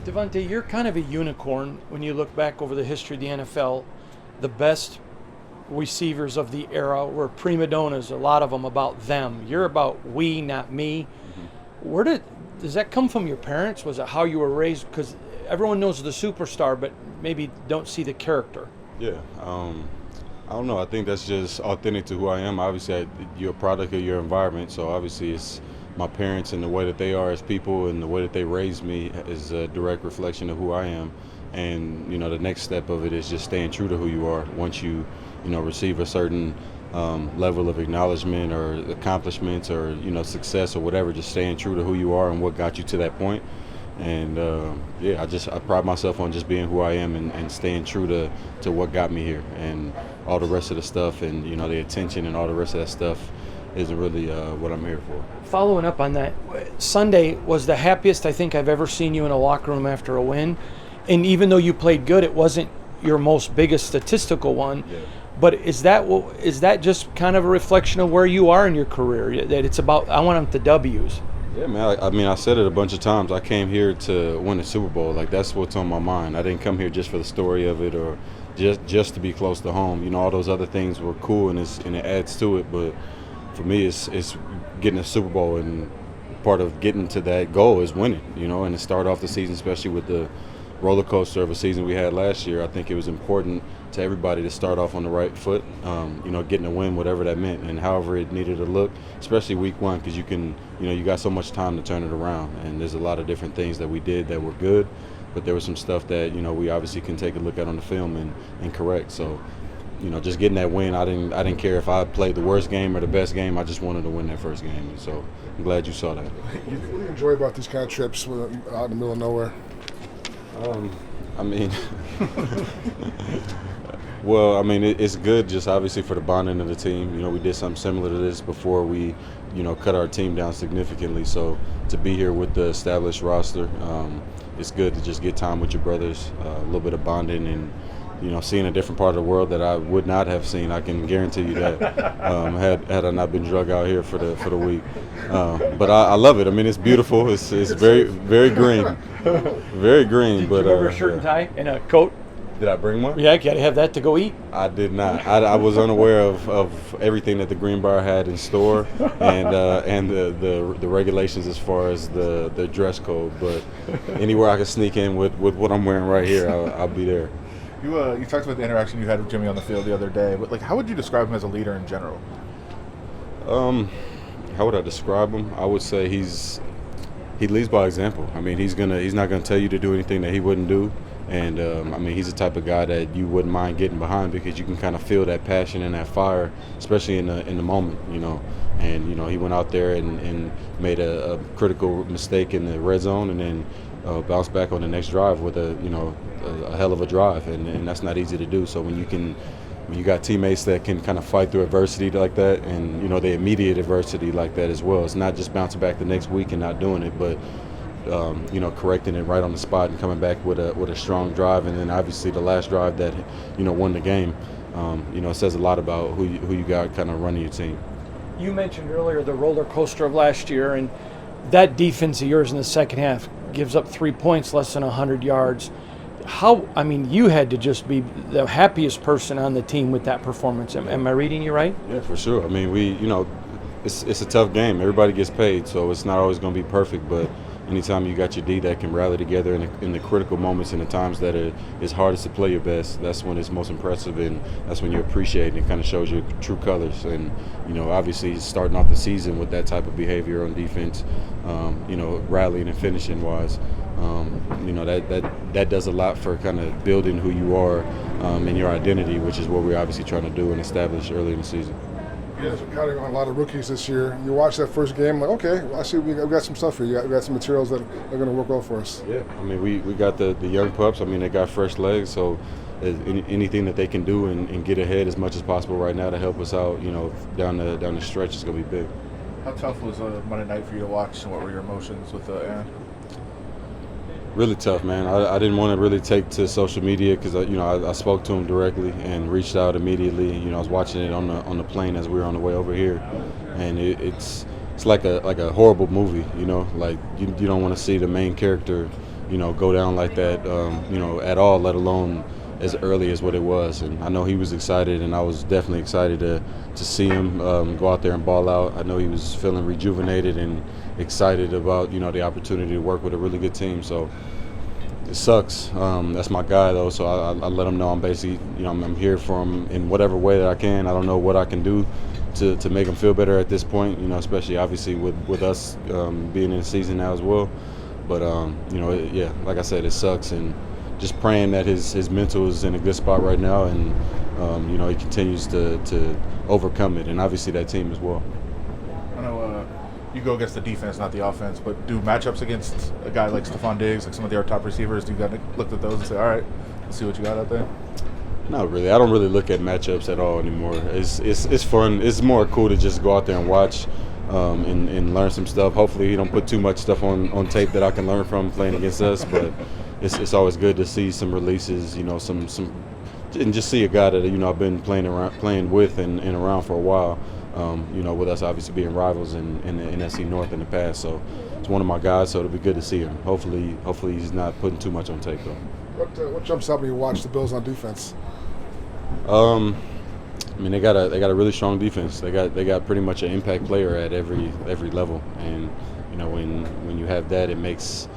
Davante, you're kind of a unicorn when you look back over the history of the NFL. The best receivers of the era were prima donnas, a lot of them about them. You're about we, not me. Does that come from your parents? Was it how you were raised? Because everyone knows the superstar, but maybe don't see the character. Yeah, I don't know. I think that's just authentic to who I am. Obviously, you're a product of your environment, so obviously it's my parents and the way that they are as people and the way that they raised me is a direct reflection of who I am. And, the next step of it is just staying true to who you are. Once you receive a certain level of acknowledgement or accomplishments or, success or whatever, just staying true to who you are and what got you to that point. And, I pride myself on just being who I am and staying true to what got me here. And all the rest of the stuff and, the attention and all the rest of that stuff isn't really what I'm here for. Following up on that, Sunday was the happiest I think I've ever seen you in a locker room after a win. And even though you played good, it wasn't your most biggest statistical one. Yeah. But is that just kind of a reflection of where you are in your career? That it's about, I want them to W's. Yeah, man. I said it a bunch of times. I came here to win a Super Bowl. Like, that's what's on my mind. I didn't come here just for the story of it or just to be close to home. All those other things were cool and it adds to it. But for me, it's getting a Super Bowl, and part of getting to that goal is winning. And to start off the season, especially with the roller coaster of a season we had last year, I think it was important to everybody to start off on the right foot, getting a win, whatever that meant, and however it needed to look, especially week one, because you got so much time to turn it around, and there's a lot of different things that we did that were good, but there was some stuff that, we obviously can take a look at on the film and correct. So, just getting that win, I didn't care if I played the worst game or the best game. I just wanted to win that first game, and so I'm glad you saw that. What do you enjoy about these kind of trips out in the middle of nowhere? It's good just obviously for the bonding of the team. We did something similar to this before we, cut our team down significantly. So to be here with the established roster, it's good to just get time with your brothers, a little bit of bonding and, seeing a different part of the world that I would not have seen. I can guarantee you that had I not been drug out here for the week. But I love it. It's beautiful. It's very, very green. Very green. Did you wear a shirt and tie and a coat? Did I bring one? Yeah, you got to have that to go eat. I did not. I was unaware of everything that the Greenbrier had in store and the regulations as far as the dress code. But anywhere I could sneak in with what I'm wearing right here, I'll be there. You talked about the interaction you had with Jimmy on the field the other day, but how would you describe him as a leader in general? How would I describe him? I would say he leads by example. He's not gonna tell you to do anything that he wouldn't do, and he's the type of guy that you wouldn't mind getting behind because you can kind of feel that passion and that fire, especially in the moment, And he went out there and made a critical mistake in the red zone, and then bounced back on the next drive with a hell of a drive, and that's not easy to do. So when you got teammates that can kind of fight through adversity like that, and the immediate adversity like that as well, it's not just bouncing back the next week and not doing it, but correcting it right on the spot and coming back with a strong drive, and then obviously the last drive that won the game. It says a lot about who you got kind of running your team. You mentioned earlier the roller coaster of last year, and that defense of yours in the second half gives up 3 points, less than 100 yards. You had to just be the happiest person on the team with that performance. Am I reading you right? Yeah, for sure. It's a tough game. Everybody gets paid, so it's not always going to be perfect. But anytime you got your D that can rally together in the critical moments and the times that it's hardest to play your best, that's when it's most impressive, and that's when you appreciate it and kind of shows your true colors. And, obviously starting off the season with that type of behavior on defense, rallying and finishing wise, that does a lot for kind of building who you are and your identity, which is what we're obviously trying to do and establish early in the season. You guys are counting on a lot of rookies this year. You watch that first game, like, okay, I see we got some stuff here. We got some materials that are going to work well for us. Yeah, we got the young pups. They got fresh legs, so anything that they can do and get ahead as much as possible right now to help us out, down the stretch is going to be big. How tough was Monday night for you to watch, and what were your emotions with Aaron? Really tough, man. I didn't want to really take to social media because I spoke to him directly and reached out immediately. I was watching it on the plane as we were on the way over here, and it's like a horrible movie. Like you don't want to see the main character go down like that, at all, let alone as early as what it was. And I know he was excited, and I was definitely excited to see him go out there and ball out. I know he was feeling rejuvenated and excited about, the opportunity to work with a really good team. So it sucks. That's my guy, though, so I let him know I'm basically, I'm here for him in whatever way that I can. I don't know what I can do to make him feel better at this point, especially obviously with us being in the season now as well. But, like I said, it sucks, and just praying that his mental is in a good spot right now, and, he continues to overcome it, and obviously that team as well. I know you go against the defense, not the offense, but do matchups against a guy like Stephon Diggs, like some of the other top receivers, do you got to look at those and say, all right, let's see what you got out there? Not really. I don't really look at matchups at all anymore. It's fun. It's more cool to just go out there and watch and learn some stuff. Hopefully he don't put too much stuff on tape that I can learn from playing against us, but it's always good to see some releases, some and just see a guy that I've been playing with and around for a while. With us obviously being rivals in the NFC North in the past, so it's one of my guys. So it'll be good to see him. Hopefully he's not putting too much on tape though. What jumps out when you watch the Bills on defense? They got a really strong defense. They got pretty much an impact player at every level, and when you have that, it makes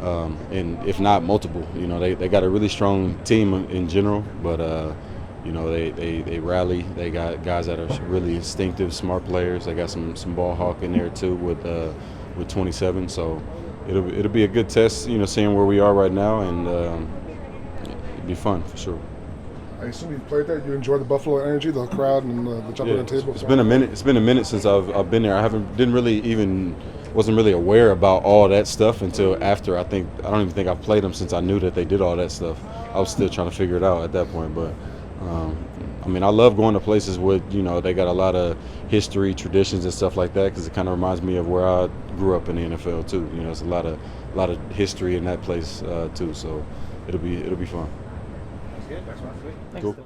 and if not multiple, they got a really strong team in general, but they rally. They got guys that are really instinctive, smart players. They got some ball hawk in there too with 27. So it'll be a good test, seeing where we are right now, and it'll be fun for sure. I assume you played there. You enjoy the Buffalo energy, the crowd, and the jumping on the table. It's been a minute. It's been a minute since I've been there. Wasn't really aware about all that stuff until after. I don't even think I've played them since I knew that they did all that stuff. I was still trying to figure it out at that point, but I love going to places with they got a lot of history, traditions, and stuff like that, because it kind of reminds me of where I grew up in the NFL too. There's a lot of history in that place too. So it'll be fun. That's good. Thanks, man. Thanks, Cool. Davante.